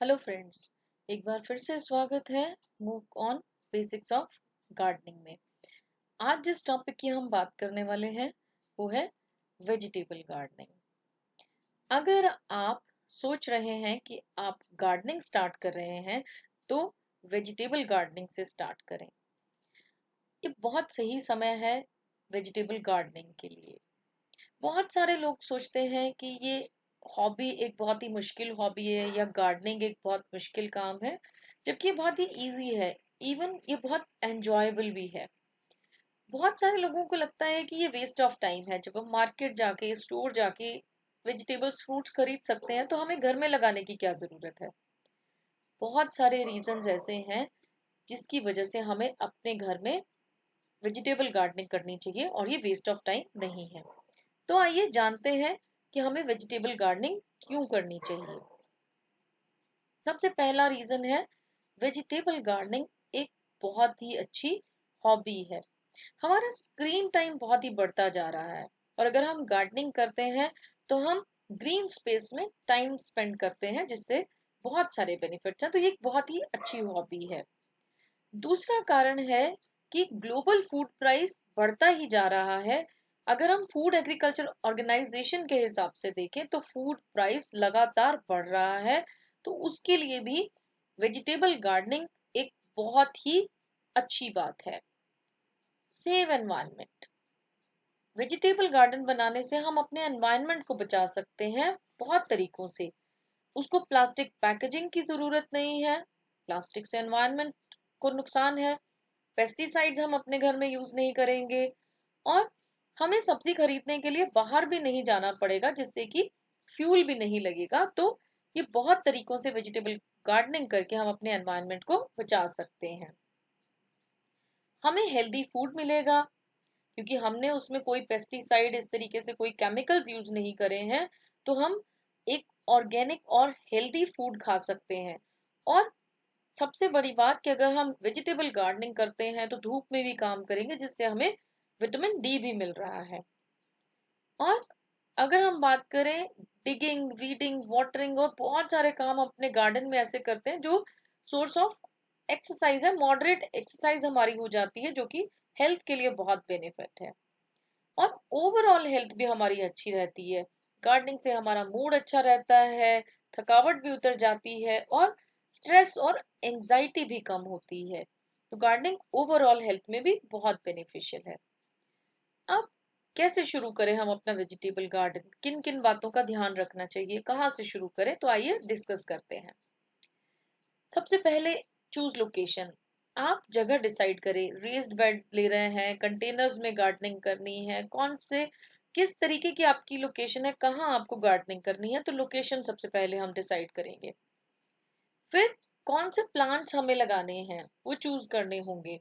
Hello friends. एक बार फिर से स्वागत है move on basics of gardening में। आज जिस टॉपिक की हम बात करने वाले हैं वो है वेजिटेबल गार्डनिंग। अगर आप सोच रहे हैं कि आप गार्डनिंग स्टार्ट कर रहे हैं तो वेजिटेबल गार्डनिंग से स्टार्ट करें। ये बहुत सही समय है वेजिटेबल गार्डनिंग के लिए। बहुत सारे लोग सोचते हैं कि ये हॉबी एक बहुत ही मुश्किल हॉबी है या गार्डनिंग एक बहुत मुश्किल काम है, जबकि ये बहुत ही इजी है। इवन ये बहुत एंजॉयबल भी है। बहुत सारे लोगों को लगता है कि ये वेस्ट ऑफ टाइम है। जब हम मार्केट जाके स्टोर जाके वेजिटेबल्स फ्रूट्स खरीद सकते हैं तो हमें घर में लगाने की क्या जरूरत है। बहुत सारे रीजंस ऐसे हैं जिसकी वजह से हमें अपने घर में वेजिटेबल गार्डनिंग करनी चाहिए और ये वेस्ट ऑफ टाइम नहीं है। तो आइए जानते हैं कि हमें वेजिटेबल गार्डनिंग क्यों करनी चाहिए। सबसे पहला रीजन है वेजिटेबल गार्डनिंग एक बहुत ही अच्छी हॉबी है। हमारा स्क्रीन टाइम बहुत ही बढ़ता जा रहा है और अगर हम गार्डनिंग करते हैं तो हम ग्रीन स्पेस में टाइम स्पेंड करते हैं जिससे बहुत सारे बेनिफिट्स हैं। तो ये एक बहुत ही अच्छी हॉबी है। दूसरा कारण है कि ग्लोबल फूड प्राइस बढ़ता ही जा रहा है। अगर हम फूड एग्रीकल्चर ऑर्गेनाइजेशन के हिसाब से देखें तो फूड प्राइस लगातार बढ़ रहा है। तो उसके लिए भी वेजिटेबल गार्डनिंग एक बहुत ही अच्छी बात है। Save environment. वेजिटेबल गार्डन बनाने से हम अपने एनवायरनमेंट को बचा सकते हैं बहुत तरीकों से। उसको प्लास्टिक पैकेजिंग की जरूरत नहीं है। प्लास्टिक से एनवायरनमेंट को नुकसान है। पेस्टिसाइड्स हम अपने घर में यूज नहीं करेंगे और हमें सब्जी खरीदने के लिए बाहर भी नहीं जाना पड़ेगा जिससे कि फ्यूल भी नहीं लगेगा। तो ये बहुत तरीकों से वेजिटेबल गार्डनिंग करके हम अपने एनवायरनमेंट को बचा सकते हैं। हमें हेल्दी फूड मिलेगा क्योंकि हमने उसमें कोई पेस्टिसाइड इस तरीके से कोई केमिकल्स यूज नहीं करे हैं। तो हम एक ऑर्गेनिक और हेल्दी फूड खा सकते हैं। और सबसे बड़ी बात कि अगर हम वेजिटेबल गार्डनिंग करते हैं तो धूप में भी काम करेंगे जिससे हमें विटामिन डी भी मिल रहा है। और अगर हम बात करें डिगिंग वीडिंग वाटरिंग और बहुत सारे काम अपने गार्डन में ऐसे करते हैं जो सोर्स ऑफ एक्सरसाइज है। मॉडरेट एक्सरसाइज हमारी हो जाती है जो कि हेल्थ के लिए बहुत बेनिफिट है। और ओवरऑल हेल्थ भी हमारी अच्छी रहती है। गार्डनिंग से हमारा मूड अच्छा रहता है, थकावट भी उतर जाती है और स्ट्रेस और एंजाइटी भी कम होती है। तो गार्डनिंग ओवरऑल हेल्थ में भी बहुत बेनिफिशियल है। अब कैसे शुरू करें हम अपना वेजिटेबल गार्डन, किन किन बातों का ध्यान रखना चाहिए, कहाँ से शुरू करें, तो आइए डिस्कस करते हैं। सबसे पहले चूज लोकेशन। आप जगह डिसाइड करें। रेज्ड बेड ले रहे हैं, कंटेनर्स में गार्डनिंग करनी है, कौन से किस तरीके की आपकी लोकेशन है, कहाँ आपको गार्डनिंग करनी है, तो लोकेशन सबसे पहले हम डिसाइड करेंगे। फिर कौन से प्लांट्स हमें लगाने हैं वो चूज करने होंगे।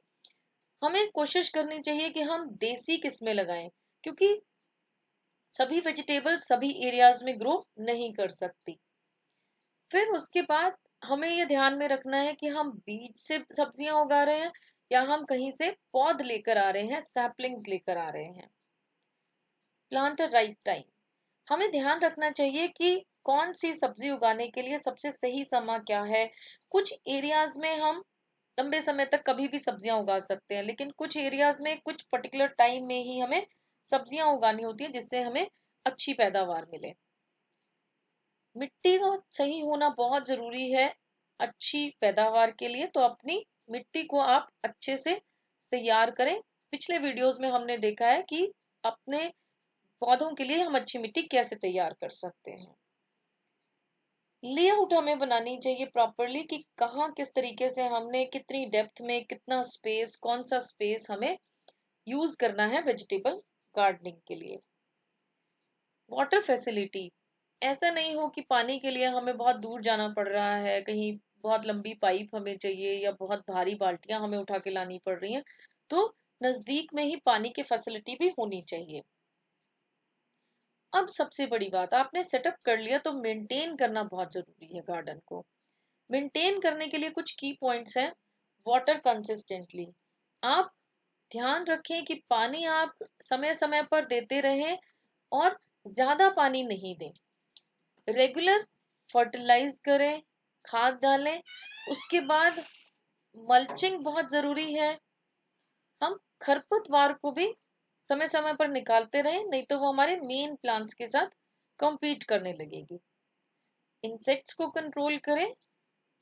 हमें कोशिश करनी चाहिए कि हम देसी किस्में लगाएं क्योंकि सभी वेजिटेबल्स सभी एरियाज में ग्रो नहीं कर सकती। फिर उसके बाद हमें ये ध्यान में रखना है कि हम बीज से सब्जियां उगा रहे हैं या हम कहीं से पौध लेकर आ रहे हैं, सैपलिंग्स लेकर आ रहे हैं। Plant right time. हमें ध्यान रखना चाहिए कि कौन सी सब्जी उगाने के लिए सबसे सही समय क्या है। कुछ एरियाज में हम लंबे समय तक कभी भी सब्जियां उगा सकते हैं, लेकिन कुछ एरियाज में कुछ पर्टिकुलर टाइम में ही हमें सब्जियां उगानी होती है जिससे हमें अच्छी पैदावार मिले। मिट्टी का सही होना बहुत जरूरी है अच्छी पैदावार के लिए। तो अपनी मिट्टी को आप अच्छे से तैयार करें। पिछले वीडियोस में हमने देखा है कि अपने पौधों के लिए हम अच्छी मिट्टी कैसे तैयार कर सकते हैं। लेआउट हमें बनानी चाहिए प्रॉपरली कि कहाँ किस तरीके से हमने कितनी डेप्थ में कितना स्पेस, कौन सा स्पेस हमें यूज करना है वेजिटेबल गार्डनिंग के लिए। Water facility. ऐसा नहीं हो कि पानी के लिए हमें बहुत दूर जाना पड़ रहा है, कहीं बहुत लंबी पाइप हमें चाहिए या बहुत भारी बाल्टियां हमें उठा के लानी पड़ रही हैं। तो नजदीक में ही पानी की फैसिलिटी भी होनी चाहिए। अब सबसे बड़ी बात, आपने सेटअप कर लिया तो मेंटेन करना बहुत जरूरी है गार्डन को। मेंटेन करने के लिए कुछ की पॉइंट्स हैं। Water consistently. आप ध्यान रखें कि पानी आप समय समय पर देते रहें और ज्यादा पानी नहीं दें। रेगुलर फर्टिलाइज करें, खाद डालें। उसके बाद मल्चिंग बहुत ज़रूरी है। हम खरपतवार को भी समय समय पर निकालते रहें, नहीं तो वो हमारे मेन प्लांट्स के साथ कम्पीट करने लगेगी। इंसेक्ट्स को कंट्रोल करें।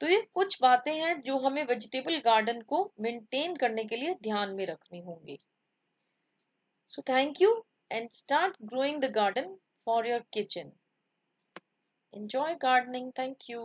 तो ये कुछ बातें हैं जो हमें वेजिटेबल गार्डन को मेंटेन करने के लिए ध्यान में रखनी होंगी। So thank you and start growing the garden for your kitchen. Enjoy gardening. Thank you.